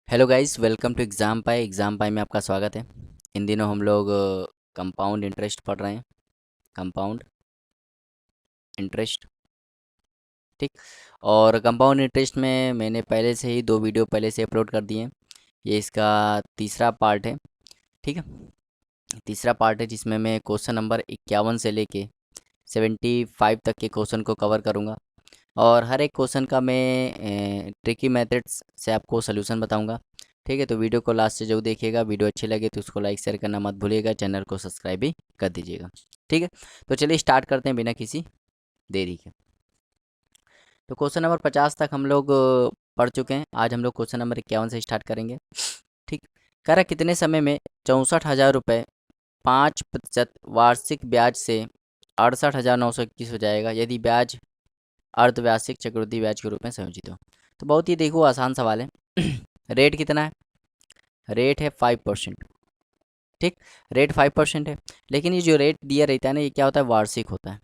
Hello guys, welcome to exam पाई में आपका स्वागत है। इन दिनों हम लोग कंपाउंड इंटरेस्ट पढ़ रहे हैं। कंपाउंड इंटरेस्ट, ठीक। और कंपाउंड इंटरेस्ट में मैंने पहले से ही 2 वीडियो पहले से अपलोड कर दिए हैं। ये इसका तीसरा पार्ट है, ठीक है। तीसरा पार्ट है जिसमें मैं क्वेश्चन नंबर 51 से लेके 75 तक के क्वेश्चन को कवर करूँगा। और हर एक क्वेश्चन का मैं ट्रिकी मेथड्स से आपको सलूशन बताऊंगा, ठीक है। तो वीडियो को लास्ट से जरूर देखिएगा। वीडियो अच्छी लगे तो उसको लाइक शेयर करना मत भूलिएगा, चैनल को सब्सक्राइब भी कर दीजिएगा, ठीक है। तो चलिए स्टार्ट करते हैं बिना किसी देरी के। तो क्वेश्चन नंबर 50 तक हम लोग पढ़ चुके हैं। आज हम लोग क्वेश्चन नंबर 51 से स्टार्ट करेंगे, ठीक। कह रहा कितने समय में 64,000 रुपये 5% वार्षिक ब्याज से 68,921 हो जाएगा यदि ब्याज अर्धवार्षिक चक्रवृद्धि ब्याज के रूप में संयोजित हो। तो बहुत ही देखो आसान सवाल है। रेट कितना है? रेट है 5%, ठीक। रेट 5% है, लेकिन ये जो रेट दिया रहता है ना, ये क्या होता है? वार्षिक होता है,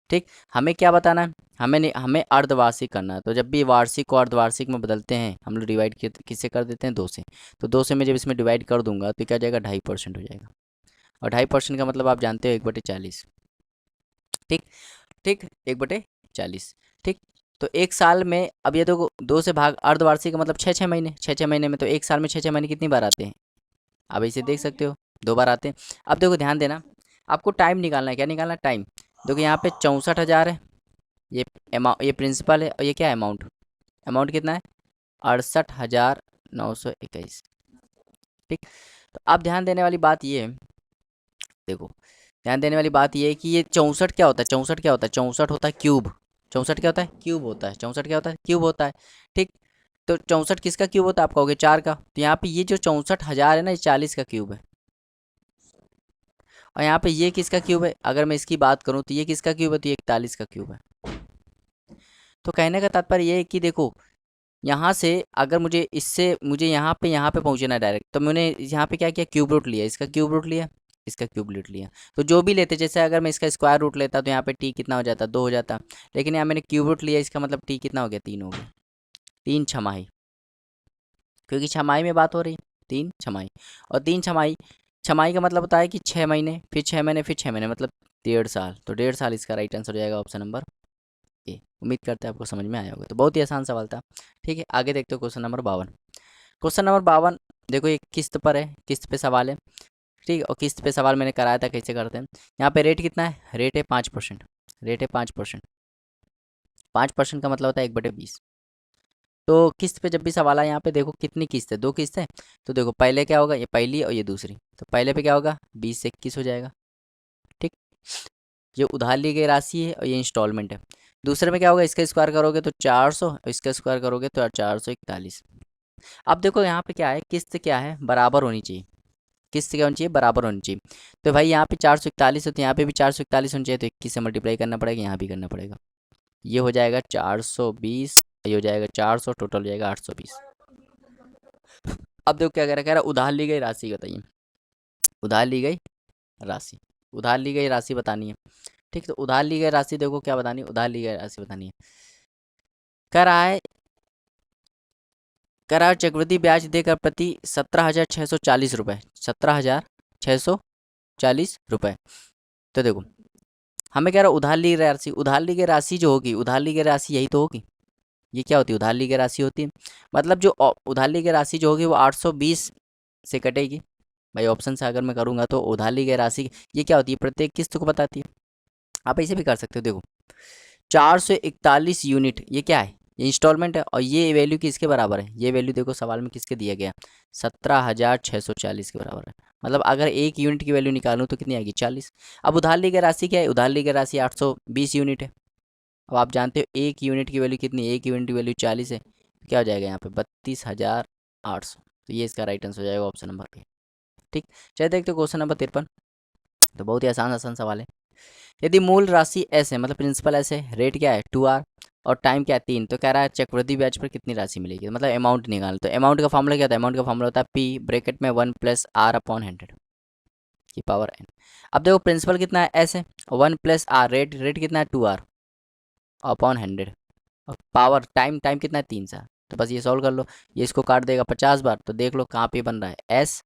ठीक। हमें क्या बताना है? हमें अर्धवार्षिक करना है। तो जब भी वार्षिक को अर्धवार्षिक में बदलते हैं हम लोग डिवाइड किससे कर देते हैं? 2 से। तो 2 से मैं जब इसमें डिवाइड कर दूंगा तो क्या हो जाएगा? 2.5% हो जाएगा। और 2.5% का मतलब आप जानते हो 1/40, ठीक। ठीक, 1/40, ठीक। तो एक साल में अब ये देखो 2 से भाग अर्धवार्षिक का मतलब 6-6 महीने, 6-6 महीने में तो एक साल में 6-6 महीने कितनी बार आते हैं? आप इसे देख सकते हो, 2 बार आते हैं। अब देखो ध्यान देना, आपको टाइम निकालना है। क्या निकालना है? टाइम। देखो यहाँ पे 64,000 है, ये अमाउंट, ये प्रिंसिपल है, और ये क्या है? अमाउंट। अमाउंट कितना है? 68,921, ठीक। तो अब ध्यान देने वाली बात ये है, देखो ध्यान देने वाली बात ये है कि ये 64 क्या होता है? 64 क्या होता है? 64 होता है क्यूब। 64 क्या होता है? क्यूब होता है। 64 क्या होता है? क्यूब होता है, ठीक। तो 64 किसका क्यूब होता है? आप कहोगे 4 का। तो यहाँ पे ये जो 64,000 है ना, ये 40 का क्यूब है। और यहाँ पे ये किसका क्यूब है? अगर मैं इसकी बात करूँ तो ये किसका क्यूब है? तो ये 41 का क्यूब है। तो कहने का तात्पर्य ये है कि देखो, यहाँ से अगर मुझे यहाँ पे पहुँचना है डायरेक्ट, तो मैंने यहाँ पे क्या किया? क्यूब रूट लिया, इसका क्यूब रूट लिया, इसका क्यूब रूट लिया। तो जो भी लेते, जैसे अगर मैं इसका स्क्वायर रूट लेता तो यहाँ पे टी कितना हो जाता? 2 हो जाता। लेकिन यहाँ मैंने क्यूब रूट लिया, इसका मतलब टी कितना हो गया? 3 हो गया। 3 छमाही, क्योंकि छमाही में बात हो रही, 3 छमाही। और 3 छमाही, छमाही का मतलब होता है कि 6 महीने, फिर 6 महीने, फिर 6 महीने, मतलब 1.5 साल। तो 1.5 साल इसका राइट आंसर हो जाएगा, ऑप्शन नंबर ए। उम्मीद करते हैं आपको समझ में आया होगा। तो बहुत ही आसान सवाल था, ठीक है। आगे देखते हो क्वेश्चन नंबर 52। क्वेश्चन नंबर 52, देखो ये किस्त पर है, किस्त पे सवाल है, ठीक है। और किस्त पे सवाल मैंने कराया था, कैसे करते हैं। यहाँ पे रेट कितना है? रेट है 5%। रेट है 5%। 5% का मतलब होता है 1/20। तो किस्त पे जब भी सवाल आए, यहाँ पे देखो कितनी किस्त है? 2 किस्त है। तो देखो पहले क्या होगा? ये पहली और ये दूसरी। तो पहले पे क्या होगा? 20 से 21 हो जाएगा, ठीक। ये उधार ली गई राशि है और ये इंस्टॉलमेंट है। दूसरे में क्या होगा? इसका स्क्वायर करोगे तो 400, और इसका स्क्वायर करोगे तो 441। अब देखो यहाँ पे क्या है? किस्त क्या है? बराबर होनी चाहिए। किस्त क्या होनी चाहिए? बराबर होनी चाहिए। तो भाई यहाँ पे 441 है, तो यहाँ पे भी 441 होनी चाहिए। तो 21 से मल्टीप्लाई करना पड़ेगा, यहाँ भी करना पड़ेगा। ये हो जाएगा 420, ये हो जाएगा 400, टोटल हो जाएगा 820। अब देखो क्या कह रहा है? उधार ली गई राशि बताइए। उधार ली गई राशि, उधार ली गई राशि बतानी है, ठीक। तो उधार ली गई राशि देखो क्या बतानी है? उधार ली गई राशि बतानी है। कह रहा है, करार चक्रवृद्धि ब्याज देकर प्रति 17,640 रुपये, 17,640 रुपये। तो देखो हमें कह रहा है उधार ली गई राशि। उधार ली गई राशि जो होगी, उधार ली गई राशि यही तो होगी। ये क्या होती है? उधार ली गई राशि होती है। मतलब जो उधार ली गई राशि जो होगी वो 820 से कटेगी। भाई ऑप्शन से अगर मैं करूँगा तो उधार ली गई राशि ये क्या होती है? प्रत्येक किस्त को बताती है। आप ऐसे भी कर सकते हो, देखो 441 यूनिट, ये क्या है? ये इंस्टॉलमेंट है। और ये वैल्यू किसके बराबर है? ये वैल्यू देखो सवाल में किसके दिया गया? 17,640 के बराबर है। मतलब अगर 1 यूनिट की वैल्यू निकालूँ तो कितनी आएगी? 40। अब उधार ली गई राशि क्या है? उधार ली गई राशि 820 यूनिट है। अब आप जानते हो 1 यूनिट की वैल्यू कितनी? 1 यूनिट की वैल्यू 40 है। तो क्या हो जाएगा यहाँ पे? 32,800। तो ये इसका राइट आंसर हो जाएगा, ऑप्शन नंबर ए, ठीक। चलिए देखते हो क्वेश्चन नंबर 53। तो बहुत ही आसान आसान सवाल है। यदि मूल राशि एस है, मतलब प्रिंसिपल एस है, रेट क्या है? 2R, और टाइम क्या है? 3। तो कह रहा है चक्रवृद्धि ब्याज पर कितनी राशि मिलेगी? मतलब अमाउंट निकाल। तो अमाउंट का फॉर्मूला क्या होता है? अमाउंट का फॉर्मूला होता है पी ब्रैकेट में 1+R/100 की पावर n। अब देखो प्रिंसिपल कितना है? एस है, 1+R, रेट कितना है? 2R/100, और पावर टाइम कितना है? 3 साल। तो बस ये सॉल्व कर लो। ये इसको काट देगा 50 बार, तो देख लो कहाँ पे बन रहा है, एस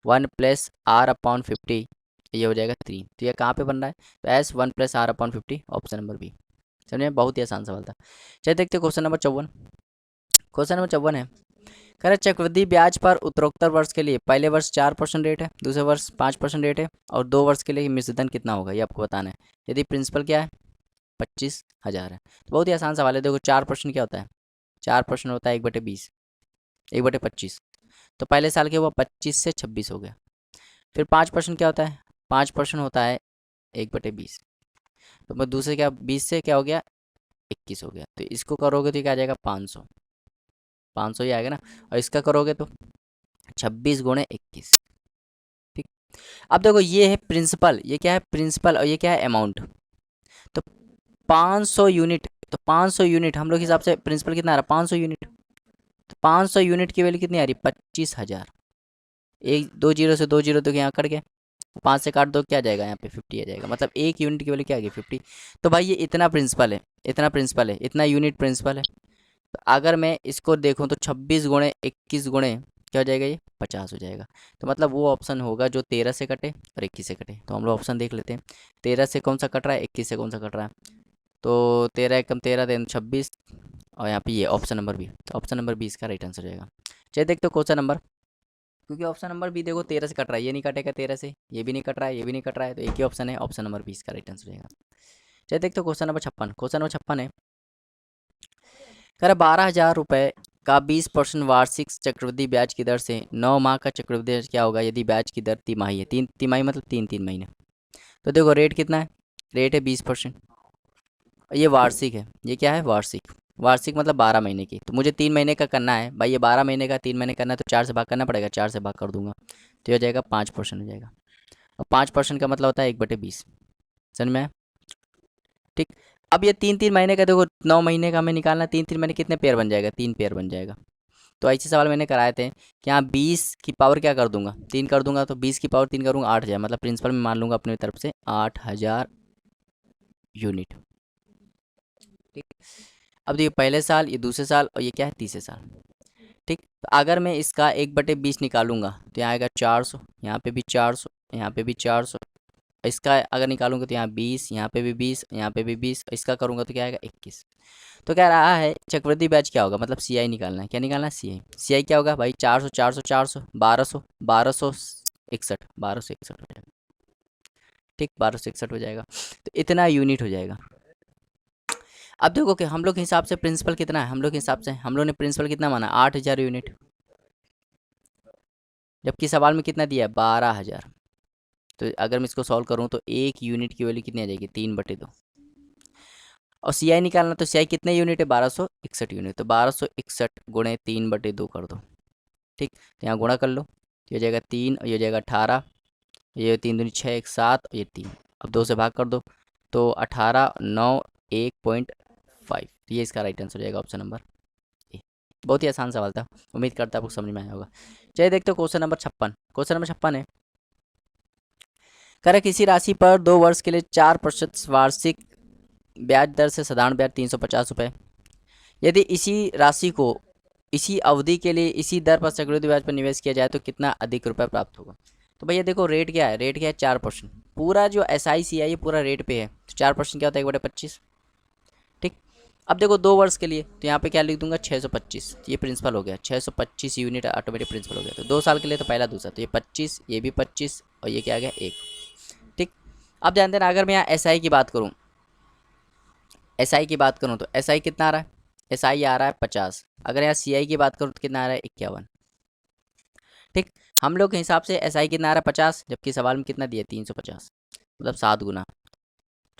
1+r/50, ये हो जाएगा 3। तो ये कहाँ पे बन रहा है, तो S 1+r/50, option number B. समझे, बहुत ही आसान सवाल था। चलिए देखते हैं क्वेश्चन नंबर 54। क्वेश्चन नंबर 54 है, कह रहे चक्रवृद्धि ब्याज पर उत्तरोत्तर वर्ष के लिए पहले वर्ष 4% रेट है, दूसरे वर्ष 5% रेट है, और 2 वर्ष के लिए मिश्रधन कितना होगा, ये आपको बताना है। यदि प्रिंसिपल क्या है, 25,000 है। तो बहुत ही आसान सवाल है। देखो 4% क्या होता है, 4% होता है 1/20, 1/25। तो पहले साल के हुआ 25 से 26 हो गया। फिर 5% क्या होता है, 5% होता है 1/20। तो मैं दूसरे क्या, 20 से क्या हो गया, 21 हो गया। तो इसको करोगे तो क्या आ जाएगा, 500, 500 ही आएगा ना। और इसका करोगे तो 26 × 21। ठीक। अब देखो ये है प्रिंसिपल, ये क्या है प्रिंसिपल, और ये क्या है अमाउंट। तो 500 यूनिट, तो 500 यूनिट हम लोग के हिसाब से प्रिंसिपल कितना आ रहा है, 500 यूनिट। तो 500 यूनिट की वैल्यू कितनी आ रही है, 25,000। एक 2 जीरो से 2 जीरो तो यहाँ कट गया, 5 से काट दो क्या जाएगा, यहाँ पे 50 आ जाएगा। मतलब एक यूनिट की वैल्यू क्या आ गई, 50। तो भाई ये इतना प्रिंसिपल है, इतना प्रिंसिपल है, इतना यूनिट प्रिंसिपल है। तो अगर मैं इसको देखूँ तो 26 × 21 क्या हो जाएगा, ये 50 हो जाएगा। तो मतलब वो ऑप्शन होगा जो 13 से कटे और 21 से कटे। तो हम लोग ऑप्शन देख लेते हैं, 13 से कौन सा कट रहा है, 21 से कौन सा कट रहा है। तो 13 एकम 13 3 26, और यहाँ पे ये ऑप्शन नंबर बी। तो ऑप्शन नंबर बी इसका राइट आंसर हो जाएगा। चलिए देखते हो क्वेश्चन नंबर, क्योंकि ऑप्शन नंबर बी देखो 13 से कट रहा है, ये नहीं कटेगा 13 से, ये भी नहीं कट रहा है, ये भी नहीं कट रहा है, तो एक ही ऑप्शन है, ऑप्शन नंबर बी इसका राइट आंसर हो जाएगा। चलिए देखते हो क्वेश्चन नंबर 56। क्वेश्चन नंबर 56 है, कह रहा 12,000 रुपये का 20% वार्षिक चक्रवृद्धि ब्याज की दर से 9 माह का चक्रवृद्धि ब्याज क्या होगा यदि ब्याज की दर तिमाही है, 3 तिमाही मतलब 3 महीने। तो देखो रेट कितना है, रेट है 20%, ये वार्षिक है, ये क्या है वार्षिक, वार्षिक मतलब 12 महीने की। तो मुझे 3 महीने का करना है भाई, ये 12 महीने का 3 महीने करना है, तो 4 से भाग करना पड़ेगा, 4 से भाग कर दूंगा तो ये हो जाएगा 5% हो जाएगा। और 5% का मतलब होता है 1/20, समझ में आया? ठीक। अब ये 3 महीने का देखो, 9 महीने का हमें निकालना, 3 महीने कितने पेयर बन जाएगा, 3 पेयर बन जाएगा। तो ऐसे सवाल मैंने कराए थे कि यहाँ 20 की पावर क्या कर दूंगा, 3 कर दूंगा, तो 20 की पावर 3 करूँगा 8,000, मतलब प्रिंसिपल में मान लूंगा अपनी तरफ से 8,000 यूनिट। ठीक। अब देखिए पहले साल, ये दूसरे साल, और ये क्या है तीसरे साल। ठीक। तो अगर मैं इसका 1/20 निकालूंगा तो यहाँ आएगा 400, यहाँ पे भी 400, यहाँ पे भी 400। इसका अगर निकालूंगा तो यहाँ 20, यहाँ पे भी 20, यहाँ पे भी 20, इसका करूंगा तो क्या आएगा 21। तो कह रहा है चक्रवृद्धि ब्याज क्या होगा, मतलब सीआई निकालना है, क्या निकालना है सीआई। सीआई क्या होगा भाई, 400 400 400 1200 1261, 1261 हो जाएगा। ठीक, 1261 हो जाएगा, तो इतना यूनिट हो जाएगा। अब देखो कि हम लोग के हिसाब से प्रिंसिपल कितना है, हम लोग के हिसाब से हम लोग ने प्रिंसिपल कितना माना, 8,000 यूनिट, जबकि सवाल में कितना दिया है, 12,000। तो अगर मैं इसको सॉल्व करूँ तो एक यूनिट की वैल्यू कितनी आ जाएगी, 3/2। और सी आई निकालना, तो सी आई कितने यूनिट है, 1261 यूनिट। तो 1261 गुणे 3/2 कर दो। ठीक, तो यहाँ गुणा कर लो, तो ये हो जाएगा 3 और ये हो जाएगा 18, ये 3 दूनी 6 1 7 और ये 3। अब 2 से भाग कर दो, तो 18 9 1.5। तो ये इसका राइट आंसर हो जाएगा ऑप्शन नंबर ए। बहुत ही आसान सवाल था, उम्मीद करता है आपको समझ में आया होगा। चलिए देखते हो क्वेश्चन नंबर 56। क्वेश्चन नंबर 56 है, कर किसी राशि पर 2 वर्ष के लिए 4% वार्षिक ब्याज दर से साधारण ब्याज 350 रुपये, यदि इसी राशि को इसी अवधि के लिए इसी दर पर चक्रवृद्धि ब्याज पर निवेश किया जाए तो कितना अधिक रुपये प्राप्त होगा। तो भैया देखो रेट क्या है, रेट क्या है 4%। पूरा जो एस आई सी आई पूरा रेट पे है, तो 4% क्या होता है 1/25। ठीक। अब देखो 2 वर्ष के लिए, तो यहाँ पे क्या लिख दूंगा 625, ये प्रिंसिपल हो गया, 625 यूनिट ऑटोमेटिक प्रिंसिपल हो गया। तो 2 साल के लिए तो पहला दूसरा, तो ये 25, ये भी 25 और ये क्या आ गया 1। ठीक। अब ध्यान देना, अगर मैं यहाँ एस आई की बात करूँ, एस आई की बात करूँ तो एस आई कितना आ रहा है, एस आई आ रहा है 50। अगर यहाँ सी आई की बात करूँ तो कितना आ रहा है 51। ठीक। हम लोग के हिसाब से एस आई कितना आ रहा है 50, जबकि सवाल में कितना दिया 350, मतलब 7 गुना,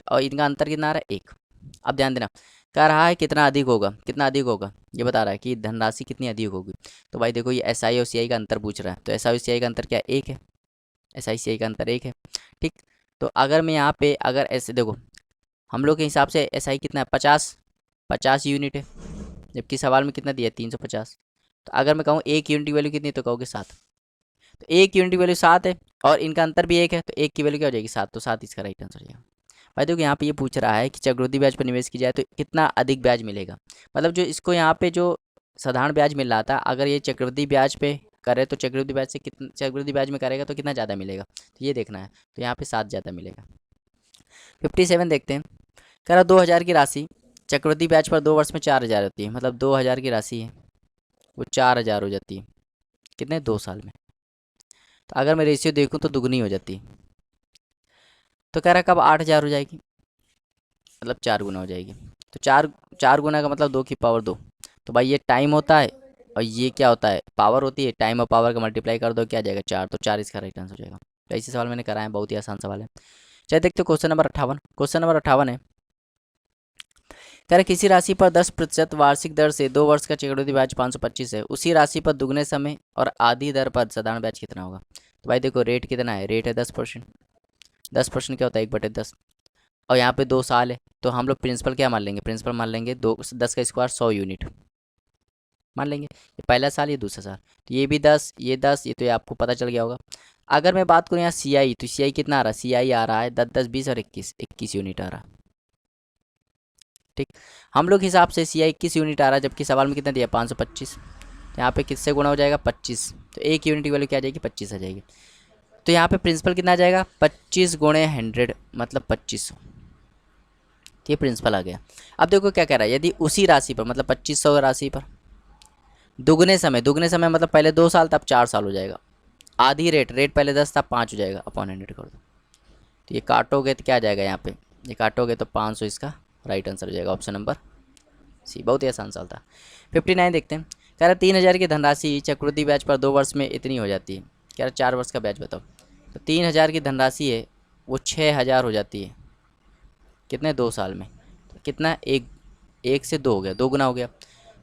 और इनका अंतर कितना आ रहा है 1। अब ध्यान देना, कह रहा है कितना अधिक होगा, कितना अधिक होगा, ये बता रहा है कि धनराशि कितनी अधिक होगी। तो भाई देखो ये एस आई और सी आई का अंतर पूछ रहा है, तो एस आई और सी आई का अंतर क्या है 1 है, एस आई सी आई का अंतर 1 है। ठीक। तो अगर मैं यहाँ पे अगर ऐसे देखो, हम लोग के हिसाब से एस आई कितना है 50 यूनिट है, जबकि सवाल में कितना दिया 350। तो अगर मैं कहूँ एक यूनिट की वैल्यू कितनी, तो कहोगे 7। तो एक यूनिट की वैल्यू 7 है और इनका अंतर भी 1 है, तो एक की वैल्यू क्या हो जाएगी 7, तो 7 इसका राइट आंसर हो जाएगा। भाई देखो यहाँ पे ये पूछ रहा है कि चक्रवृद्धि ब्याज पर निवेश की जाए तो कितना अधिक ब्याज मिलेगा, मतलब जो इसको यहाँ पे जो साधारण ब्याज मिल रहा था, अगर ये चक्रवृद्धि ब्याज पे करे तो चक्रवृद्धि ब्याज से कितना, चक्रवृद्धि ब्याज में करेगा तो कितना ज़्यादा मिलेगा, तो ये देखना है। तो यहाँ पे 7 ज़्यादा मिलेगा। 57 देखते हैं। कह रहा 2,000 की राशि चक्रवृद्धि ब्याज पर 2 वर्ष में 4,000 होती है, मतलब 2,000 की राशि है वो 4,000 हो जाती है कितने, 2 साल में। तो अगर मैं रेशियो देखूँ तो दुगनी हो जाती है। तो कह रहा कब 8,000 हो जाएगी, मतलब 4 गुना हो जाएगी। तो चार चार गुना का मतलब 2 की पावर 2। तो भाई ये टाइम होता है और ये क्या होता है, पावर होती है। टाइम और पावर का मल्टीप्लाई कर दो क्या आ जाएगा, 4। तो 4 इसका राइट आंसर हो जाएगा। तो ऐसे सवाल मैंने कराए हैं, बहुत ही आसान सवाल है। चलिए देखते हो क्वेश्चन नंबर 58। क्वेश्चन नंबर 58 है, कह रहे किसी राशि पर 10% वार्षिक दर से 2 वर्ष का चक्रवृद्धि ब्याज 525 है, उसी राशि पर दुगने समय और आधी दर पर साधारण ब्याज कितना होगा। तो भाई देखो रेट कितना है, रेट है 10%। 10% क्या होता है, 1/10। और यहाँ पे 2 साल है, तो हम लोग प्रिंसिपल क्या मान लेंगे, प्रिंसिपल मान लेंगे 10 का स्क्वायर 100 यूनिट मान लेंगे। ये पहला साल, ये दूसरा साल। तो ये भी 10, ये 10, ये तो ये आपको पता चल गया होगा। अगर मैं बात करूँ यहाँ सी आई, तो सी आई कितना आ रहा है, सी आई आ रहा है 10, 10, 20 और 21 यूनिट आ रहा है। ठीक, हम लोग हिसाब से सी आई 21 यूनिट आ रहा है, जबकि सवाल में कितना दिया 525। यहाँ पे किससे गुणा हो जाएगा, 25। तो 1 यूनिट की वैल्यू क्या आ जाएगी, 25 आ जाएगी। तो यहाँ पे प्रिंसिपल कितना आ जाएगा, 25 गुणे 100 मतलब 2500। ये प्रिंसिपल आ गया। अब देखो क्या कह रहा है, यदि उसी राशि पर मतलब 2500 राशि पर दुगने समय, दुगने समय मतलब पहले 2 साल था अब 4 साल हो जाएगा। आधी रेट, रेट पहले 10 था 5 हो जाएगा, अपॉन 100 कर दो। तो ये काटोगे तो क्या आ जाएगा, यहाँ पे ये काटोगे तो 500 इसका राइट आंसर हो जाएगा, ऑप्शन नंबर सी। बहुत ही आसान सवाल था। 59 देखते हैं। कह रहा 3,000 की धनराशि चक्रवृद्धि ब्याज पर 2 वर्ष में इतनी हो जाती है। कह रहा 4 वर्ष का ब्याज बताओ। तो 3,000 की धनराशि है वो 6,000 हो जाती है कितने, 2 साल में। तो कितना, एक, 1 से 2 हो गया, 2 गुना हो गया।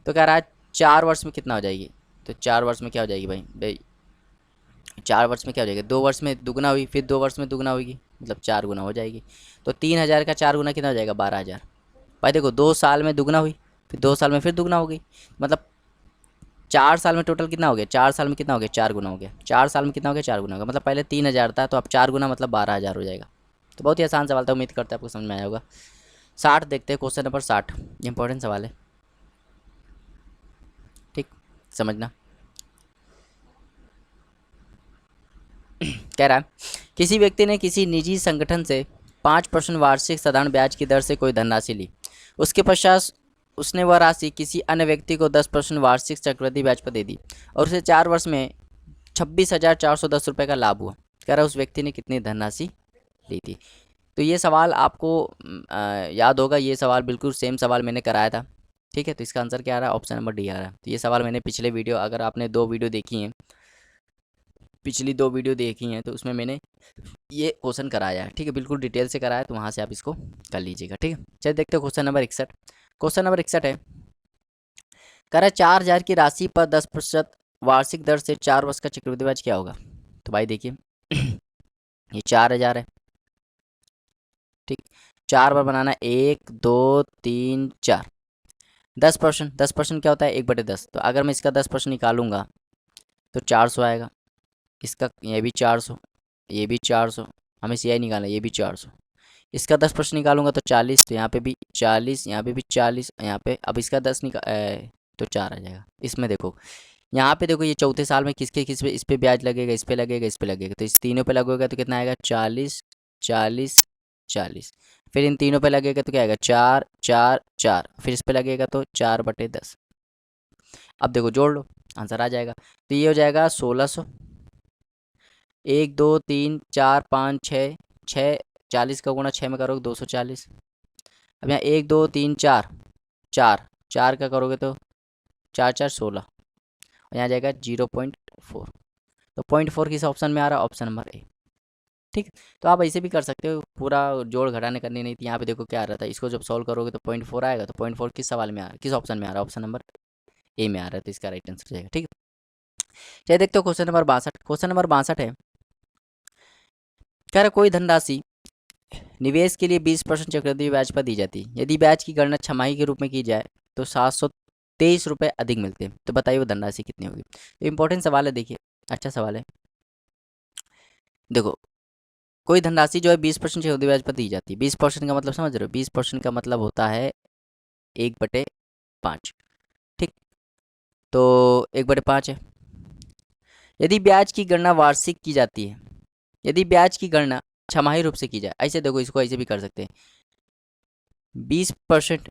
तो कह रहा है 4 वर्ष में कितना हो जाएगी। तो 4 वर्ष में क्या हो जाएगी भाई 4 वर्ष में क्या हो जाएगा, 2 वर्ष में दुगना हुई, फिर 2 वर्ष में दुगना होगी, मतलब 4 गुना हो जाएगी। तो 3,000 का 4 गुना कितना हो जाएगा, 12,000। भाई देखो 2 साल में दुगना हुई, फिर 2 साल में फिर दुगना हो गई, मतलब 4 साल में टोटल कितना हो गया, 4 साल में कितना हो गया, 4 गुना हो गया। 4 साल में कितना हो गया, 4 गुना हो गया। मतलब पहले 3,000 था तो अब 4 गुना मतलब 12,000 हो जाएगा। तो बहुत ही आसान सवाल था, उम्मीद करते हैं आपको समझ में आया होगा। 60 देखते हैं, क्वेश्चन नंबर 60, इंपॉर्टेंट सवाल है। ठीक, समझना। कह रहा है किसी व्यक्ति ने किसी निजी संगठन से 5% वार्षिक साधारण ब्याज की दर से कोई धनराशि ली, उसके पश्चात उसने वह राशि किसी अन्य व्यक्ति को 10% वार्षिक चक्रवृद्धि ब्याज पर दे दी और उसे 4 वर्ष में 26,410 रुपये का लाभ हुआ। कह रहा है उस व्यक्ति ने कितनी धनराशि ली थी। तो ये सवाल आपको याद होगा, ये सवाल बिल्कुल सेम सवाल मैंने कराया था। ठीक है, तो इसका आंसर क्या आ रहा है, ऑप्शन नंबर डी आ रहा है। तो ये सवाल मैंने पिछले वीडियो, अगर आपने 2 वीडियो देखी हैं, पिछली 2 वीडियो देखी हैं, तो उसमें मैंने ये क्वेश्चन कराया है। ठीक है, बिल्कुल डिटेल से कराया है, तो वहाँ से आप इसको कर लीजिएगा। ठीक है, चलिए देखते हैं क्वेश्चन नंबर 61। क्वेश्चन नंबर 61 है, कह रहा है 4,000 की राशि पर 10% वार्षिक दर से 4 वर्ष का चक्रवृद्धि ब्याज क्या होगा। तो भाई देखिए ये 4,000 है। ठीक, 4 बार बनाना, 1 2 3 4। 10%, 10% क्या होता है, 1/10। तो अगर मैं इसका 10% निकालूंगा तो 400 आएगा। इसका ये भी 400, ये भी 400, हमें सी आई निकालना है, ये भी 400। इसका 10% निकालूंगा तो 40, तो यहाँ पे भी 40, यहाँ पे भी 40, यहाँ पे अब इसका 10 तो 4 आ जाएगा। इसमें देखो, यहाँ पे देखो ये चौथे साल में किसके किस पे, इस पे ब्याज लगेगा, इस पे लगेगा, इस पे लगेगा। तो इस तीनों पे लगेगा तो कितना आएगा, 40 40 40। फिर इन तीनों पे लगेगा तो क्या आएगा, 4 4 4। फिर इस पे लगेगा तो 4/10। अब देखो जोड़ लो, आंसर आ जाएगा। तो ये हो जाएगा 1,600। 1 2 3 4 5 6, 6, 40 का गुणा 6 में करोगे 240। अब यहाँ 1 2 3 4, 4 4 का करोगे तो 4 4 16, और यहाँ जाएगा 0.4। तो 0.4 किस ऑप्शन में आ रहा है, ऑप्शन नंबर ए। ठीक, तो आप ऐसे भी कर सकते हो, पूरा जोड़ घटाने करनी नहीं थी। यहाँ पे देखो क्या आ रहा था, इसको जब सॉल्व करोगे तो 0.4 आएगा। तो 0.4 किस सवाल में आ रहा है, किस ऑप्शन में आ रहा है, ऑप्शन नंबर ए में आ रहा है। तो इसका राइट आंसर जाएगा। ठीक है, चलिए देखते हो क्वेश्चन नंबर 62। क्वेश्चन नंबर 62 है, कह रहा कोई धनराशि निवेश के लिए 20% चक्रवृद्धि ब्याज पर दी जाती है, यदि ब्याज की गणना छमाही के रूप में की जाए तो 723 रुपये अधिक मिलते हैं। तो बताइए वो धनराशि कितनी होगी। तो इंपॉर्टेंट सवाल है, देखिए अच्छा सवाल है। देखो कोई धनराशि जो है 20% चक्रवृद्धि ब्याज पर दी जाती है। 20% का मतलब समझ रहे हो, 20% का मतलब होता है 1/5। ठीक, तो 1/5 है। यदि ब्याज की गणना वार्षिक की जाती है, यदि ब्याज की गणना छमाही रूप से की जाए, ऐसे देखो इसको ऐसे भी कर सकते हैं 20%।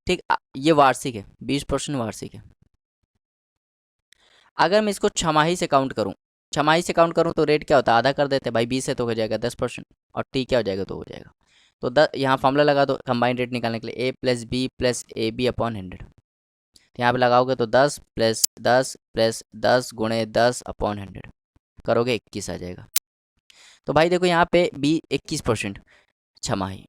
ठीक, ये वार्षिक है, 20% वार्षिक है। अगर मैं इसको छमाही से काउंट करूं, छमाही से काउंट करूं तो रेट क्या होता है, आधा कर देते हैं भाई, 20 से तो हो जाएगा 10%, और टी क्या हो जाएगा, तो हो जाएगा। तो यहाँ फॉर्मूला लगा दो कंबाइंड रेट निकालने के लिए, A+B+AB/100। तो यहाँ पे लगाओगे तो 10+10+10 × 10 करोगे 21 आ जाएगा। तो भाई देखो यहाँ पे बी 21% छमाही।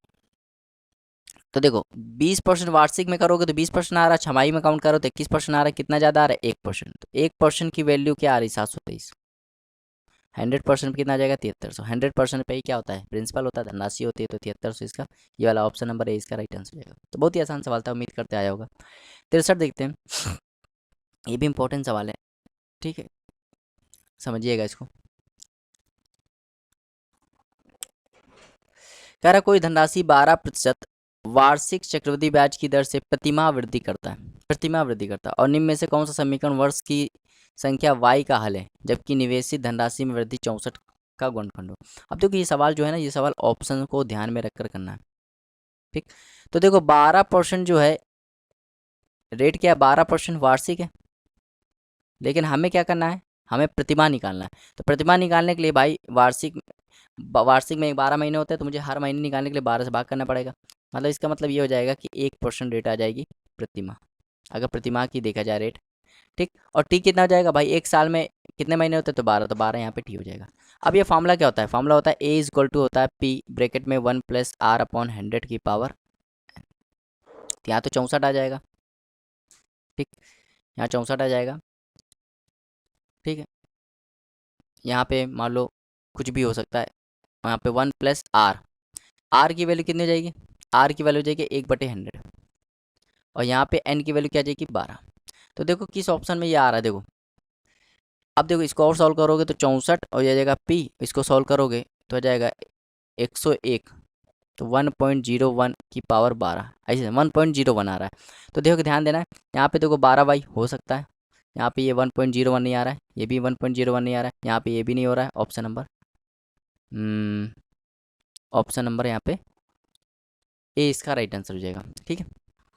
तो देखो 20% वार्षिक में करोगे तो 20% आ रहा है, छमाही में काउंट करो तो 21% आ रहा है, कितना ज़्यादा आ रहा है 1%। तो 1% की वैल्यू क्या आ रही 723। 100% पे कितना आ जाएगा 7300। 100% पे ही क्या होता है, प्रिंसिपल होता है, धनराशि होती है, तो 7300 इसका ये वाला ऑप्शन नंबर है इसका राइट आंसर हो जाएगा। तो बहुत ही आसान सवाल था, उम्मीद करते आया होगा। 63 देखते हैं, ये भी इंपॉर्टेंट सवाल है, ठीक है, समझिएगा इसको। कह रहा कोई धनराशि 12% वार्षिक चक्रवृद्धि ब्याज की दर से प्रतिमाह वृद्धि करता है, प्रतिमाह वृद्धि करता है, और निम्न में से कौन सा समीकरण वर्ष की संख्या y का हल है जबकि निवेशित धनराशि में वृद्धि 64 का गुणनखंड हो। अब देखो ये सवाल जो है ना, ये सवाल ऑप्शन को ध्यान में रखकर करना है, ठीक। तो देखो 12% जो है रेट क्या है, 12% वार्षिक है, लेकिन हमें क्या करना है, हमें प्रतिमाह निकालना है। तो प्रतिमाह निकालने के लिए भाई वार्षिक में 12 महीने होते हैं, तो मुझे हर महीने निकालने के लिए 12 से भाग करना पड़ेगा। मतलब इसका मतलब ये हो जाएगा कि 1% रेट आ जाएगी प्रतिमाह, अगर प्रतिमाह की देखा जाए रेट, ठीक। और टी कितना हो जाएगा भाई, एक साल में कितने महीने होते हैं, तो 12, तो 12 यहाँ पे टी हो जाएगा। अब ये फार्मूला क्या होता है, फार्मूला होता है A होता है P ब्रैकेट में 1+R/100 की पावर, यहाँ तो 64 आ जाएगा, ठीक, यहाँ 64 आ जाएगा, ठीक है। यहाँ पे मान लो कुछ भी हो सकता है, यहाँ पे 1+R, आर की वैल्यू कितनी हो जाएगी, आर की वैल्यू हो जाएगी 1/100, और यहाँ पे एन की वैल्यू क्या आ जाएगी 12। तो देखो किस ऑप्शन में ये आ रहा है, देखो अब देखो इसको और सॉल्व करोगे तो 64 और ये आ जाएगा पी, इसको सॉल्व करोगे तो आ जाएगा 101, तो 1.01 की पावर 12, ऐसे 1.01 आ रहा है। तो देखो ध्यान देना है, यहाँ पे देखो 12 हो सकता है, यहाँ पे ये 1.01 नहीं आ रहा है, ये भी 1.01 नहीं आ रहा है, यहाँ पे ये भी नहीं हो रहा है, ऑप्शन नंबर यहाँ पे ए इसका राइट आंसर हो जाएगा, ठीक है।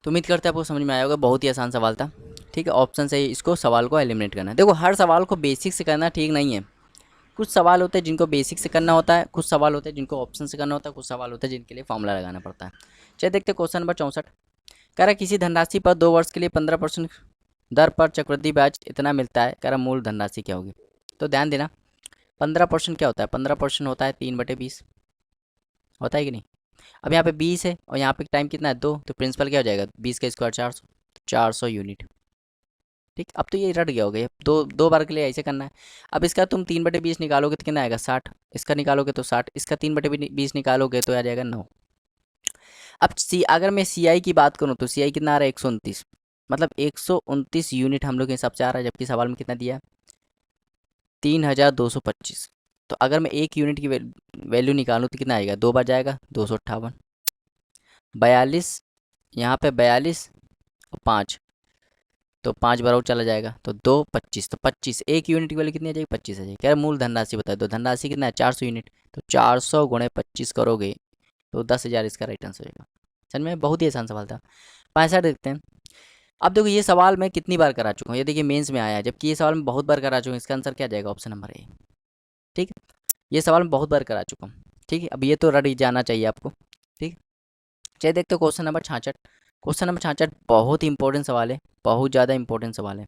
तो उम्मीद करते हैं आपको समझ में आया होगा, बहुत ही आसान सवाल था, ठीक है। ऑप्शन से इसको सवाल को एलिमिनेट करना है। देखो हर सवाल को बेसिक से करना ठीक नहीं है, कुछ सवाल होते हैं जिनको बेसिक से करना होता है, कुछ सवाल होते हैं जिनको ऑप्शन से करना होता है, कुछ सवाल होते हैं जिनके लिए फॉर्मूला लगाना पड़ता है। चलिए देखते हैं क्वेश्चन नंबर 64। कह रहा है किसी धनराशि पर 2 वर्ष के लिए 15% दर पर चक्रवृद्धि ब्याज इतना मिलता है, कह रहा मूल धनराशि क्या होगी। तो ध्यान देना 15% क्या होता है, 15% होता है 3/20, होता है कि नहीं। अब यहाँ पे 20 है और यहाँ पे टाइम कितना है 2, तो प्रिंसिपल क्या हो जाएगा 20 का स्क्वायर 400, 400 यूनिट, ठीक। अब तो ये रट गया होगा, ये दो दो बार के लिए ऐसे करना है। अब इसका तुम 3/20 निकालोगे तो कितना आएगा 60, इसका निकालोगे तो 60, इसका 3/20 निकालोगे तो आ जाएगा 9। अब अगर मैं CI की बात करूँ तो CI कितना आ रहा है 129, मतलब 129 यूनिट हम लोग के हिसाब से आ रहा है, जबकि सवाल में कितना दिया है 3225। तो अगर मैं 1 यूनिट की वैल्यू निकालूँ तो कितना आएगा, 2 बार जाएगा 258, 42, यहाँ पे 42 और 5, तो 5 बार और चला जाएगा तो 2 25, तो 25 1 यूनिट की वैल्यू कितनी आ जाएगी 25 आ जाएगी। कह रहा मूल धनराशि बता दो, धनराशि कितना है 400 यूनिट, तो 400 × 25 करोगे तो 10,000 इसका राइट आंसर हो जाएगा। समझ में, बहुत ही आसान सवाल था। 65 देखते हैं। अब देखो ये सवाल मैं कितनी बार करा चुका हूँ, ये देखिए मेंस में आया है, जबकि ये सवाल मैं बहुत बार करा चुका हूँ, इसका आंसर क्या जाएगा ऑप्शन नंबर ए, ठीक है। ये सवाल मैं बहुत बार करा चुका हूँ, ठीक है। अब ये तो रट ही जाना चाहिए आपको, ठीक है। चलिए देखते हो क्वेश्चन नंबर 66। क्वेश्चन नंबर 66 बहुत ही इंपॉर्टेंट सवाल है, बहुत ज़्यादा इंपॉर्टेंट सवाल है,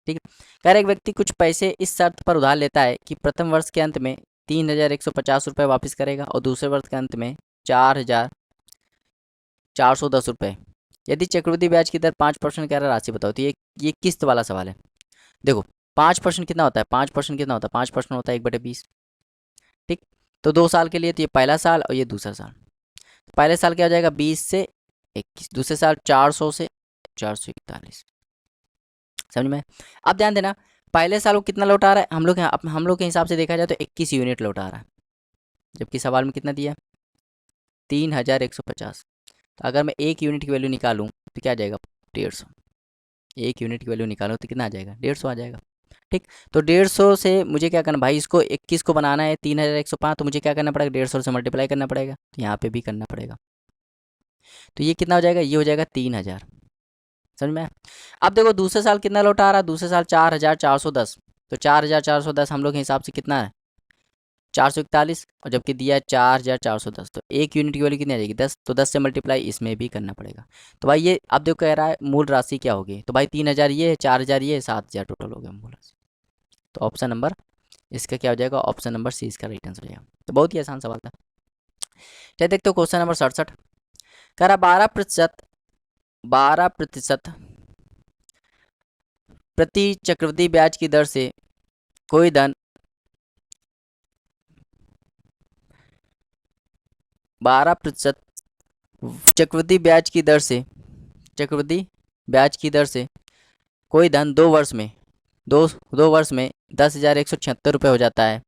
ठीक है। कह रहा एक व्यक्ति कुछ पैसे इस शर्त पर उधार लेता है कि प्रथम वर्ष के अंत में 3,150 रुपये वापस करेगा और दूसरे वर्ष के अंत में 4,410 रुपये। यदि चक्रवृद्धि ब्याज की दर 5% कह रहा राशि बताओ। तो ये किस्त वाला सवाल है। देखो 5% कितना होता है, 5% कितना होता है, 5% होता है 1/20, ठीक। तो 2 साल के लिए तो ये पहला साल और ये दूसरा साल। तो पहले साल क्या हो जाएगा 20 से 21, दूसरे साल 400 से 441, समझ में। अब ध्यान देना पहले साल वो कितना लौटा रहा है, हम लोग के हिसाब से देखा जाए तो 21 यूनिट लौटा रहा है, जबकि सवाल में कितना दिया 3,150। तो अगर मैं 1 यूनिट की वैल्यू निकालूं तो क्या आ जाएगा 150, एक यूनिट की वैल्यू निकालो तो कितना आ जाएगा, 150 आ जाएगा। ठीक, तो 150 से मुझे क्या करना भाई, इसको 21 को बनाना है 3105, तो मुझे क्या करना पड़ेगा, 150 से मल्टीप्लाई करना पड़ेगा, तो यहाँ पे भी करना पड़ेगा। तो ये कितना हो जाएगा, ये हो जाएगा 3000। समझ में आया? अब देखो दूसरे साल कितना लौटा आ रहा है, दूसरे साल 4410। तो 4410 हम लोग के हिसाब से कितना है, 441, और जबकि दिया है 4410, तो एक यूनिट की वैल्यू कितनी आ जाएगी, 10। तो 10 से मल्टीप्लाई इसमें भी करना पड़ेगा। तो भाई ये अब देखो कह रहा है मूल राशि क्या होगी, तो भाई 3000 ये है, 4000 ये है, 7000 टोटल हो गया मूल राशि। तो ऑप्शन नंबर इसका क्या हो जाएगा, ऑप्शन नंबर सी इसका राइट आंसर हो जाएगा। तो बहुत ही आसान सवाल था। चलिए देखते हो क्वेश्चन नंबर 67। कह रहा 12% प्रति चक्रवृद्धि ब्याज की दर से कोई धन 12% चक्रवृद्धि ब्याज की दर से, चक्रवृद्धि ब्याज की दर से कोई धन 2 वर्ष में, 2 वर्ष में 10,176 रुपये हो जाता है।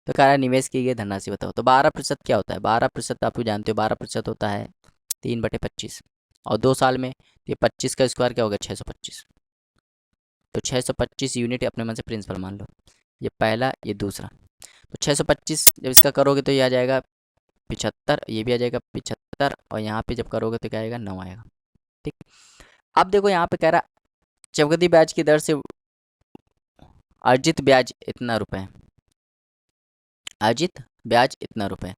तो कह रहा है निवेश की गई धनराशि बताओ। तो 12% क्या होता है, 12% आप जानते हो, 12% होता है 3/25, और 2 साल में ये 25 का स्क्वायर क्या होगा, 625। तो 625 यूनिट अपने मन से प्रिंसिपल मान लो, ये पहला ये दूसरा। तो 625 जब इसका करोगे तो ये आ जाएगा 75, ये भी आ जाएगा 75, और यहाँ पे जब करोगे तो क्या आएगा, 9 आएगा। ठीक, अब देखो यहाँ पे कह रहा चक्रवृद्धि ब्याज की दर से अर्जित ब्याज इतना रुपए, अर्जित ब्याज इतना रुपए।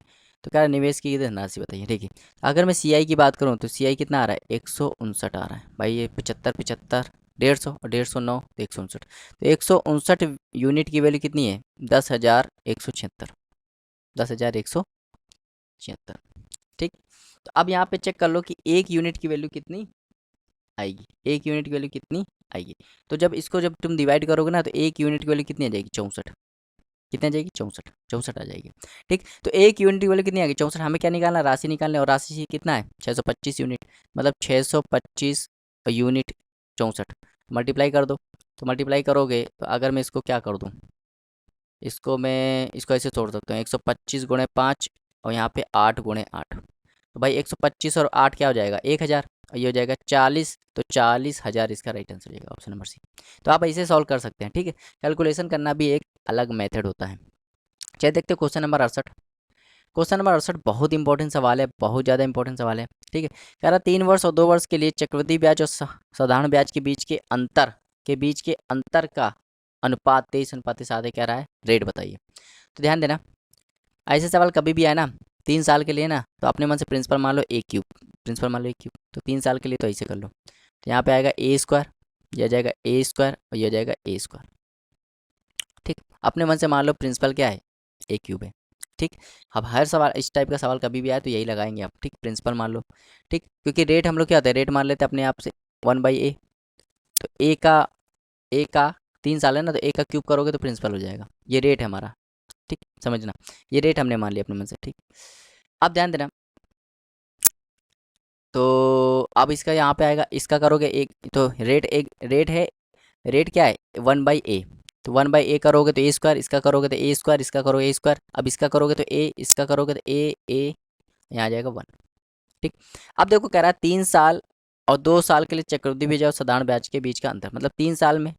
तो कह रहा निवेश की धनराशि बताइए। ठीक है, अगर मैं सीआई की बात करूँ तो सीआई कितना आ रहा है, 159 आ रहा है भाई, ये 75 75 150 और 150 9 तो 159। तो 159 यूनिट की वैल्यू कितनी है, 10,176, 10,176। ठीक, तो अब यहाँ पे चेक कर लो कि एक यूनिट की वैल्यू कितनी आएगी, एक यूनिट की वैल्यू कितनी आएगी। तो जब इसको जब तुम डिवाइड करोगे ना, तो एक यूनिट की वैल्यू कितनी आ जाएगी, 64। कितनी आ जाएगी, 64, 64 आ जाएगी। ठीक, तो एक यूनिट की वैल्यू कितनी आ गई, 64। हमें क्या निकालना, राशि निकालना, और राशि कितना है, 625 यूनिट, मतलब 625 यूनिट 64, मल्टीप्लाई कर दो। तो मल्टीप्लाई करोगे तो अगर मैं इसको क्या कर दूँ, इसको मैं इसको ऐसे छोड़ सकता हूँ, 125 गुणे 5, और यहाँ पे 8 गुणे 8। तो भाई 125 और 8 क्या हो जाएगा, 1000, और ये हो जाएगा 40, तो 40,000 इसका राइट आंसर हो जाएगा, ऑप्शन नंबर सी। तो आप ऐसे सॉल्व कर सकते हैं। ठीक है, कैलकुलेशन करना भी एक अलग मेथड होता है। चलिए देखते हैं क्वेश्चन नंबर 68। क्वेश्चन नंबर 68 बहुत इंपॉर्टेंट सवाल है, बहुत ज़्यादा इंपॉर्टेंट सवाल है। ठीक है, कह रहा 3 वर्ष और 2 वर्ष के लिए चक्रवृद्धि ब्याज और साधारण ब्याज के बीच के अंतर का अनुपात 23:7 कह रहा है, रेट बताइए। तो ध्यान देना, ऐसे सवाल कभी भी आए ना 3 साल के लिए ना, तो अपने मन से प्रिंसिपल मान लो ए क्यूब, प्रिंसिपल मान लो ए क्यूब। तो 3 साल के लिए तो ऐसे कर लो, तो यहाँ पे आएगा ए स्क्वायर, यह जाएगा ए स्क्वायर, और यह जाएगा ए स्क्वायर। ठीक, अपने मन से मान लो प्रिंसिपल क्या है, ए क्यूब है। ठीक, अब हर सवाल इस टाइप का सवाल कभी भी आए तो यही लगाएंगे आप। ठीक, प्रिंसिपल मान लो। ठीक, क्योंकि रेट हम लोग क्या होता है, रेट मान लेते हैं अपने आप से 1/a। तो ए का 3 साल है ना, तो ए का क्यूब करोगे तो प्रिंसिपल हो जाएगा, ये रेट है हमारा। ठीक, समझना, ये रेट हमने मान लिया अपने मन से। ठीक, अब ध्यान देना, तो अब इसका यहाँ पे आएगा, इसका करोगे एक, तो रेट एक रेट है, रेट क्या है 1/a। तो 1/a करोगे तो ए स्क्वायर, इसका करोगे तो ए स्क्वायर, इसका करोगे ए स्क्वायर, अब इसका करोगे तो ए, इसका करोगे तो ए, यहाँ आ जाएगा 1। ठीक, अब देखो कह रहा है 3 साल और 2 साल के लिए चक्रवृद्धि ब्याज और साधारण ब्याज के बीच का अंतर, मतलब 3 साल में,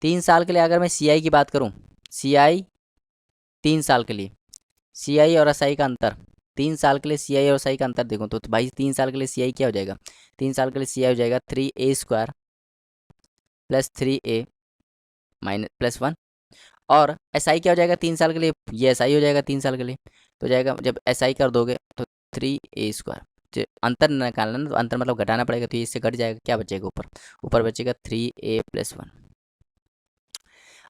3 साल के लिए अगर मैं सीआई की बात करूँ, सीआई 3 साल के लिए, सीआई और एसआई का अंतर, 3 साल के लिए सीआई और एसआई का अंतर देखो तो भाई 3 साल के लिए सीआई क्या हो जाएगा, 3 साल के लिए सीआई हो जाएगा 3a² + 3a -+1, और एसआई क्या हो जाएगा 3 साल के लिए, ये एसआई हो जाएगा 3 साल के लिए। तो जाएगा जब एसआई कर दोगे तो 3a², अंतर निकालना ना, तो अंतर मतलब घटाना पड़ेगा, तो ये इससे घट जाएगा, क्या बचेगा ऊपर, ऊपर बचेगा 3a+1।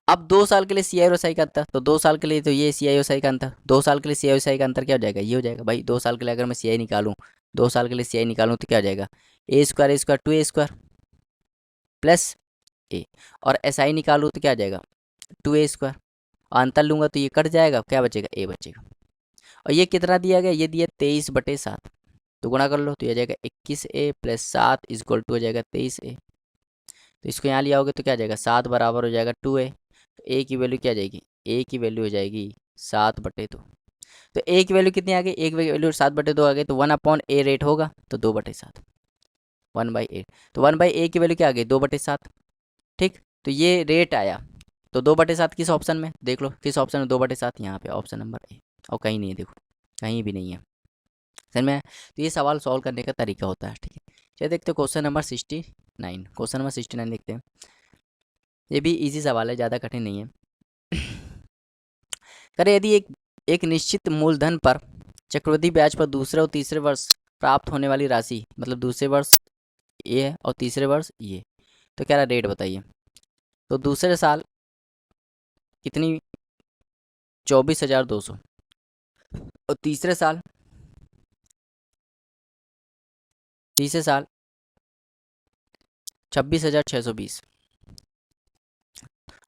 अब 2 साल के लिए सी आई और एसआई का अंतर, तो 2 साल के लिए तो ये सी आई और एसआई का अंतर, 2 साल के लिए सी आई और एसआई का अंतर क्या हो जाएगा, ये हो जाएगा भाई। 2 साल के लिए अगर मैं सी आई निकालूँ, 2 साल के लिए सी आई निकालूँ तो क्या हो जाएगा, a² 2a² + a, और एस आई निकालूँ तो क्या आ जाएगा 2a², और अंतर लूँगा तो ये कट जाएगा, क्या बचेगा, a बचेगा। और ये कितना दिया गया, ये दिया 23/7, तो गुणा कर लो तो ये आ जाएगा 21a + 7 = हो जाएगा 23a। तो इसको यहाँ लिया होगे तो क्या आ जाएगा, 7 बराबर हो जाएगा 2a। तो ए की वैल्यू क्या आ जाएगी, ए की वैल्यू हो जाएगी 7/2। तो ए की वैल्यू कितनी आ गई, एक वैल्यू 7/2 आ गई, तो 1/a रेट होगा, तो 2/7, 1/8। तो 1/a की वैल्यू क्या आ गई, 2/7। ठीक। तो ये रेट आया, तो 2/7 किस ऑप्शन में देख लो, किस ऑप्शन में 2/7, यहाँ पे ऑप्शन नंबर ए, और कहीं नहीं है, देखो कहीं भी नहीं है। समझ में आया? तो ये सवाल सॉल्व करने का तरीका होता है। ठीक है, चलिए देखते हैं क्वेश्चन नंबर 69। क्वेश्चन नंबर 69 देखते हैं। ये भी इजी सवाल है, ज़्यादा कठिन नहीं है। करें यदि एक निश्चित मूलधन पर चक्रवृद्धि ब्याज पर दूसरे और तीसरे वर्ष प्राप्त होने वाली राशि, मतलब दूसरे वर्ष ये है और तीसरे वर्ष ये, तो क्या रेट बताइए। तो दूसरे साल कितनी, 24,200, और तीसरे साल तीसरे साल 26,620,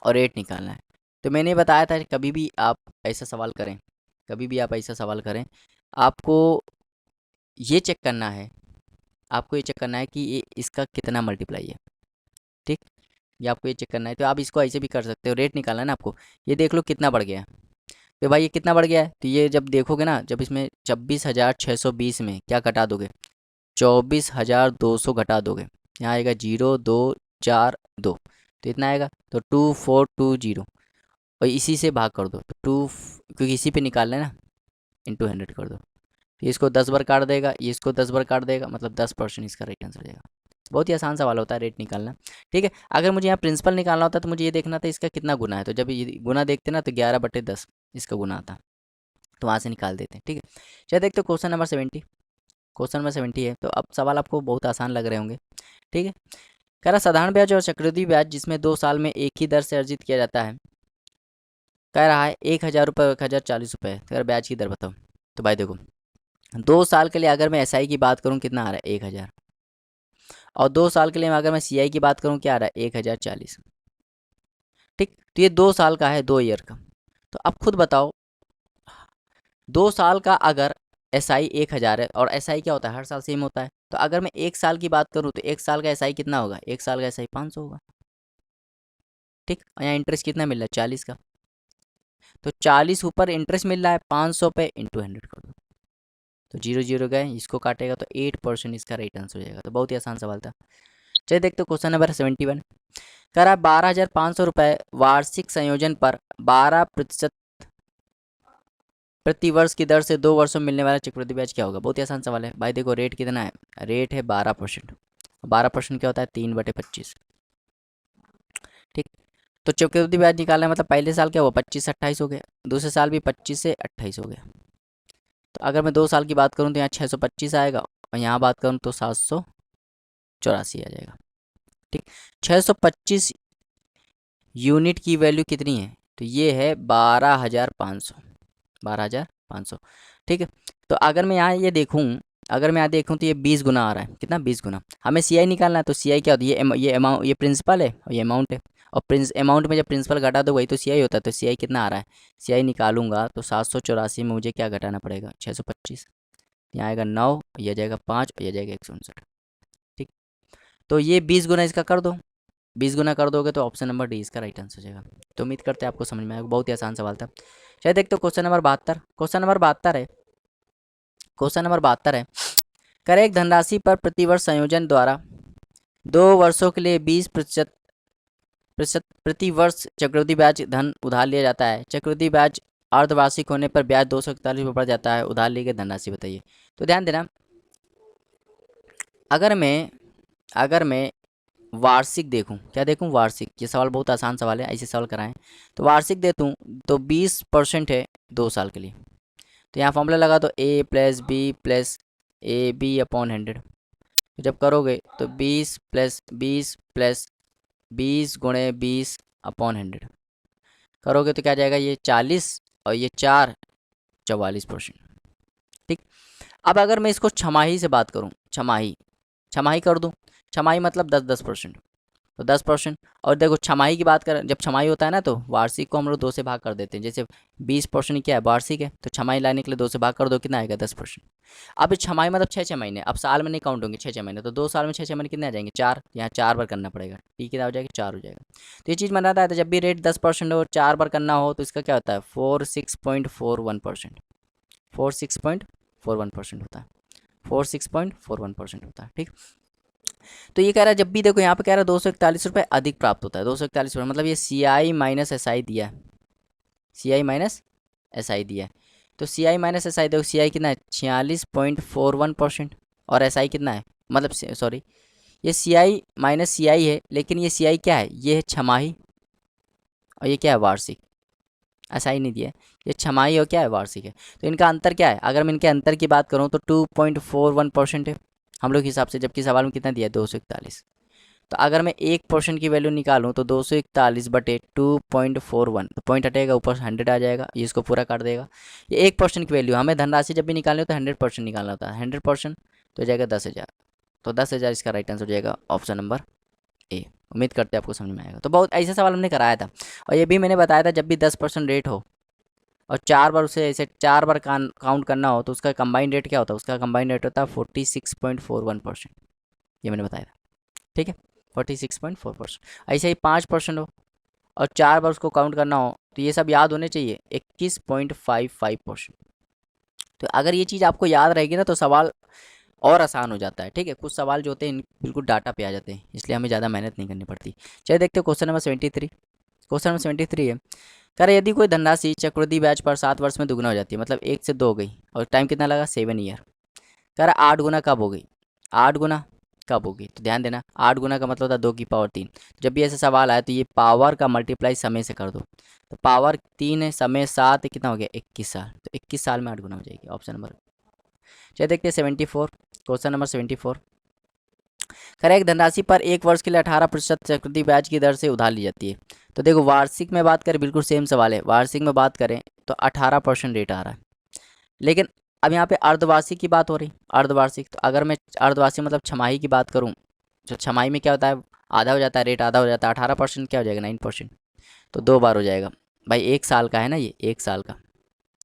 और रेट निकालना है। तो मैंने बताया था कभी भी आप ऐसा सवाल करें, कभी भी आप ऐसा सवाल करें, आपको ये चेक करना है, आपको ये चेक करना है कि ये इसका कितना मल्टीप्लाई है। ठीक, ये आपको ये चेक करना है। तो आप इसको ऐसे भी कर सकते हो, रेट निकालना है ना आपको। ये देख लो कितना बढ़ गया है, तो भाई ये कितना बढ़ गया है, तो ये जब देखोगे ना, जब इसमें 26,620 में क्या घटा दोगे, 24,200 घटा दोगे, यहाँ आएगा 0,242, तो इतना आएगा, तो 2420, और इसी से भाग कर दो, तो क्योंकि इसी पे निकालना है ना, इंटू 100 कर दो, तो इसको 10 बार काट देगा, ये इसको 10 बार काट देगा, मतलब 10% इसका राइट आंसर हो जाएगा। बहुत ही आसान सवाल होता है रेट निकालना। ठीक है, अगर मुझे यहाँ प्रिंसिपल निकालना होता तो मुझे ये देखना था इसका कितना गुना है, तो जब ये गुना देखते ना तो 11/10 इसका गुना आता, तो वहाँ से निकाल देते हैं। ठीक है, चलिए देखते हो क्वेश्चन नंबर 70। क्वेश्चन नंबर 70 है, तो अब सवाल आपको बहुत आसान लग रहे होंगे। ठीक है, कह रहा साधारण ब्याज और चक्रवृद्धि ब्याज जिसमें 2 साल में एक ही दर से अर्जित किया जाता है, कह रहा है 1,000 रुपये, 1,040 रुपये, अगर ब्याज की दर बताओ। तो भाई देखो, 2 साल के लिए अगर मैं SI की बात करूँ कितना आ रहा है, 1,000, और 2 साल के लिए अगर मैं CI की बात करूँ क्या आ रहा है, 1,040। ठीक, तो ये 2 साल का है, 2 ईयर का। तो अब खुद बताओ, 2 साल का अगर SI 1,000 है, और SI क्या होता है, हर साल सेम होता है, तो अगर मैं 1 साल की बात करूँ तो 1 साल का SI कितना होगा, 1 साल का SI 500 होगा। ठीक, और यहाँ इंटरेस्ट कितना मिल रहा है, 40 का, तो 40 ऊपर इंटरेस्ट मिल रहा है 500 पे, इंटू 100 कर दो, तो 0 0 गए, इसको काटेगा तो 8% इसका राइट आंसर हो जाएगा। तो बहुत ही आसान सवाल था। चलिए देखते हो क्वेश्चन नंबर 71। कह रहा है 12,500 रुपये वार्षिक संयोजन पर 12% प्रति वर्ष की दर से 2 वर्षों में मिलने वाला चक्रवृद्धि ब्याज क्या होगा। बहुत ही आसान सवाल है भाई। देखो रेट कितना है, रेट है 12%। 12% क्या होता है, 3/25। ठीक, तो चक्रवृद्धि ब्याज निकालना है, मतलब पहले साल क्या हुआ, 25 से 28 हो गया, दूसरे साल भी 25 से 28 हो गया। तो अगर मैं 2 साल की बात करूँ तो यहाँ 625 आएगा, और यहाँ बात करूँ तो 784 आ जाएगा। ठीक, 625 यूनिट की वैल्यू कितनी है, तो ये है 12,500, 12,500। ठीक है, तो अगर मैं यहाँ ये देखूँ, अगर मैं यहाँ देखूँ तो ये 20 गुना आ रहा है, कितना, 20 गुना। हमें CI निकालना है, तो CI क्या होती है, ये अमाउंट, ये प्रिंसिपल है और ये अमाउंट है, और अमाउंट में जब प्रिंसिपल घटा दो वही तो CI होता है। तो CI कितना आ रहा है, CI निकालूंगा तो 784 में मुझे क्या घटाना पड़ेगा, 625, यहाँ आएगा 9, यह जाएगा 5, और यह जाएगा 159। ठीक, तो ये 20 गुना इसका कर दो, 20 गुना कर दोगे तो ऑप्शन नंबर डी इसका राइट आंसर हो जाएगा। तो उम्मीद करते हैं आपको समझ में आएगा, बहुत ही आसान सवाल था। चलिए देखते हो क्वेश्चन नंबर 72। क्वेश्चन नंबर 72 है, क्वेश्चन नंबर 72 है, करे एक धनराशि पर प्रतिवर्ष संयोजन द्वारा 2 वर्षों के लिए 20% प्रति वर्ष चक्रवृद्धि ब्याज धन उधार लिया जाता है। चक्रवृद्धि ब्याज अर्धवार्षिक होने पर ब्याज 241 रुपये बढ़ जाता है। उधार ली गई धनराशि बताइए। तो ध्यान देना, अगर मैं वार्षिक देखूं, क्या देखूं, वार्षिक, ये सवाल बहुत आसान सवाल है, ऐसे सवाल कराएं। तो वार्षिक देतूँ तो 20% है 2 साल के लिए, तो यहाँ फॉर्मूला लगा दो A+B+AB/100। तो जब करोगे तो 20+20+20 × 20/100 करोगे तो क्या जाएगा, ये 40 और ये 4, 44%। ठीक, अब अगर मैं इसको छमाही से बात करूँ, छमाही छमाही कर दूँ, छमाही मतलब 10-10%, तो 10%। और देखो छमाही की बात करें, जब छमाही होता है ना तो वार्षिक को हम लोग 2 से भाग कर देते हैं। जैसे 20% क्या है, वार्षिक है, तो छमाही लाने के लिए 2 से भाग कर दो, कितना आएगा, 10%। अब छमाही मतलब 6-6 महीने, अब साल में नहीं काउंट होंगे, 6-6 महीने, तो 2 साल में 6-6 महीने कितने आ जाएंगे, 4, यहाँ 4 बार करना पड़ेगा। ठीक, कितना हो जाएगा, 4 हो जाएगा। तो ये चीज़ बनाता है, तो जब भी रेट 10% हो, 4 बार करना हो, तो इसका क्या होता है, 46.41%, 46.41% होता है, 46.41% होता है। ठीक, तो ये कह रहा है, जब भी देखो यहाँ पे कह रहा है 241 रुपये अधिक प्राप्त होता है, 241 रुपये, मतलब ये सी आई माइनस एस आई दिया है, सी आई माइनस एस आई दिया है। तो सी आई माइनस एस आई, देखो सी आई कितना है 46.41%, और एस आई कितना है, मतलब सॉरी, ये सी आई माइनस सी आई है, लेकिन ये सी आई क्या है, ये है छमाही, और ये क्या है वार्षिक, ऐसा ही नहीं दिया है, ये छमाही और क्या है वार्षिक है। तो इनका अंतर क्या है, अगर मैं इनके अंतर की बात करूँ तो 2.41% है हम लोग के हिसाब से, जबकि सवाल में कितना दिया है 241। तो अगर मैं 1% की वैल्यू निकालूँ तो 241/2.41, तो पॉइंट हटेगा, ऊपर 100 आ जाएगा, ये इसको पूरा काट देगा। ये 1% की वैल्यू, हमें धनराशि जब भी निकालनी हो तो 100% निकालना होता है, 100% तो जाएगा 10,000, तो 10,000 इसका राइट आंसर हो जाएगा ऑप्शन नंबर ए। उम्मीद करते हैं आपको समझ में आएगा। तो बहुत ऐसे सवाल हमने कराया था, और ये भी मैंने बताया था, जब भी 10% रेट हो और 4 बार उसे ऐसे 4 बार काउंट करना हो तो उसका कंबाइंड रेट क्या होता है, उसका कंबाइंड रेट होता है 46.41%, ये मैंने बताया था, ठीक है, 46.4%। ऐसे ही 5% हो और 4 बार उसको काउंट करना हो तो ये सब याद होने चाहिए, 21.55%। तो अगर ये चीज़ आपको याद रहेगी ना तो सवाल और आसान हो जाता है, ठीक है। कुछ सवाल जो होते हैं बिल्कुल डाटा पे आ जाते हैं, इसलिए हमें ज़्यादा मेहनत नहीं करनी पड़ती। चलिए देखते हो क्वेश्चन नंबर 73। क्वेश्चन नंबर 73 है, कह रहे यदि कोई धनराशि चक्रवृद्धि ब्याज पर 7 वर्ष में दुगना हो जाती है, मतलब 1 से 2 हो गई, और टाइम कितना लगा 7 ईयर। कह रहा 8 गुना कब हो गई, 8 गुना कब होगी, तो ध्यान देना 8 गुना का मतलब होता है 2 की पावर 3। जब भी ऐसा सवाल आए तो ये पावर का मल्टीप्लाई समय से कर दो, तो पावर 3 है, समय 7 है, कितना हो गया 21 साल, तो 21 साल में 8 गुना हो जाएगी, ऑप्शन नंबर। चलिए देखते हैं 74, क्वेश्चन नंबर 74। करें एक धनराशि पर 1 वर्ष के लिए 18% चक्रवृद्धि ब्याज की दर से उधार ली जाती है। तो देखो वार्षिक में बात करें, बिल्कुल सेम सवाल है, वार्षिक में बात करें तो 18% रेट आ रहा है, लेकिन अब यहाँ पे अर्धवार्षिक की बात हो रही, अर्धवार्षिक, तो अगर मैं अर्धवार्षिक मतलब छमाही की बात करूँ, तो छमाही में क्या होता है, आधा हो जाता है, रेट आधा हो जाता है, 18% क्या हो जाएगा 9%, तो 2 बार हो जाएगा भाई, 1 साल का है ना ये, 1 साल का,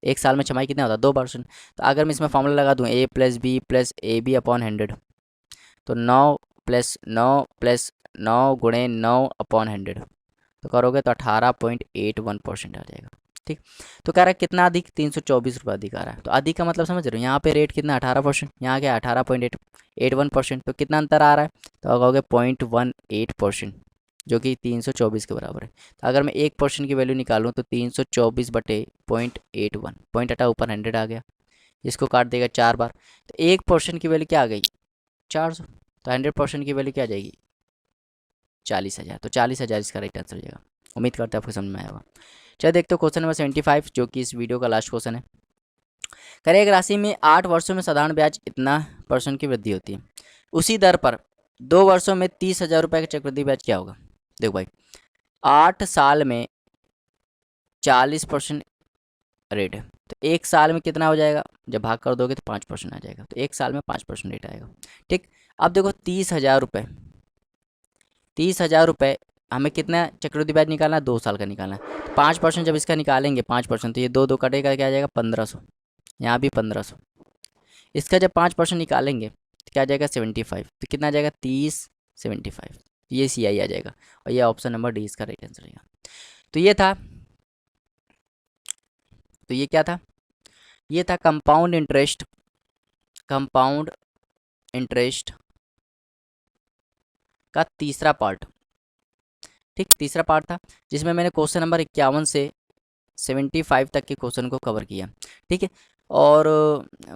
1 साल में छमाही कितना होता है 2%। तो अगर मैं इसमें फॉर्मूला लगा दूँ A+B+AB/100, तो 9+9+9 × 9/100, तो करोगे तो 18.81% आ जाएगा, ठीक। तो कह रहा है कितना अधिक, 324 रुपये अधिक आ रहा है, तो अधिक का मतलब समझ रहे हो, यहाँ पे रेट कितना 18%, यहाँ क्या 18.81%, तो कितना अंतर आ रहा है, तो कहोगे 0.18%, जो कि 324 के बराबर है। तो अगर मैं 1% की वैल्यू निकालूँ तो 324/0.81, पॉइंट हटा, ऊपर 100 आ गया, इसको काट देगा 4 बार, तो 1% की वैल्यू क्या आ गई 400, तो 100% की वैल्यू क्या आ जाएगी 40,000, तो 40,000 इसका राइट आंसर हो जाएगा। उम्मीद करते हैं आपको समझ में आया होगा। चलिए देखते हो क्वेश्चन नंबर 75, जो कि इस वीडियो का लास्ट क्वेश्चन है। करें एक राशि में 8 वर्षों में साधारण ब्याज इतना % की वृद्धि होती है, उसी दर पर 2 वर्षों में 30,000 रुपये का चक्रवृद्धि ब्याज क्या होगा। देखो भाई 8 साल में 40% रेट है, तो 1 साल में कितना हो जाएगा, जब भाग कर दोगे तो 5% आ जाएगा, तो 1 साल में 5% रेट आएगा, ठीक। अब देखो 30,000 रुपये, 30,000 रुपये हमें कितना चक्रवृद्धि ब्याज निकालना है, 2 साल का निकालना है, तो 5% जब इसका निकालेंगे 5%, तो ये दो दो कटेगा, क्या आ जाएगा 1500, यहाँ भी 1500, इसका जब 5% निकालेंगे तो क्या आ जाएगा 75, तो कितना आ जाएगा 30/75, ये सी आई आ जाएगा, और ये ऑप्शन नंबर डी इसका राइट आंसर रहेगा। तो ये था, तो ये क्या था, ये था कंपाउंड इंटरेस्ट, कंपाउंड इंटरेस्ट का तीसरा पार्ट, ठीक, तीसरा पार्ट था, जिसमें मैंने क्वेश्चन नंबर 51 से 75 तक के क्वेश्चन को कवर किया, ठीक है। और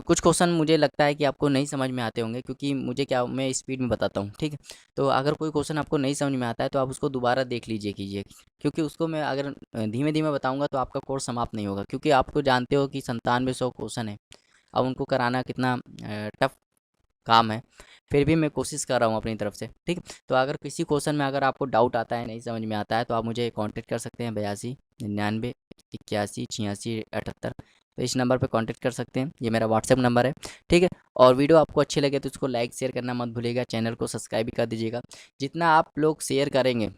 कुछ क्वेश्चन मुझे लगता है कि आपको नहीं समझ में आते होंगे, क्योंकि मुझे क्या, मैं स्पीड में बताता हूँ, ठीक है। तो अगर कोई क्वेश्चन आपको नहीं समझ में आता है तो आप उसको दोबारा देख लीजिए कीजिए, क्योंकि उसको मैं अगर धीमे धीमे बताऊँगा तो आपका कोर्स समाप्त नहीं होगा, क्योंकि आपको जानते हो कि 9700 क्वेश्चन है, अब उनको कराना कितना टफ काम है, फिर भी मैं कोशिश कर रहा हूँ अपनी तरफ से, ठीक। तो अगर किसी क्वेश्चन में अगर आपको डाउट आता है, नहीं समझ में आता है, तो आप मुझे कांटेक्ट कर सकते हैं 82 99 81 86 78, तो इस नंबर पे कांटेक्ट कर सकते हैं, ये मेरा व्हाट्सएप नंबर है, ठीक है। और वीडियो आपको अच्छी लगे तो उसको लाइक शेयर करना मत भूलिएगा, चैनल को सब्सक्राइब भी कर दीजिएगा। जितना आप लोग शेयर करेंगे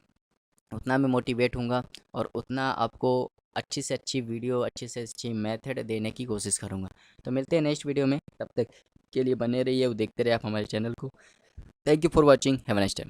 उतना मैं मोटिवेट होऊंगा, और उतना आपको अच्छी से अच्छी वीडियो, अच्छी से अच्छी मेथड देने की कोशिश करूँगा। तो मिलते हैं नेक्स्ट वीडियो में, तब तक के लिए बने रहिए और देखते रहिए आप हमारे चैनल को। Thank you for watching, have a nice time.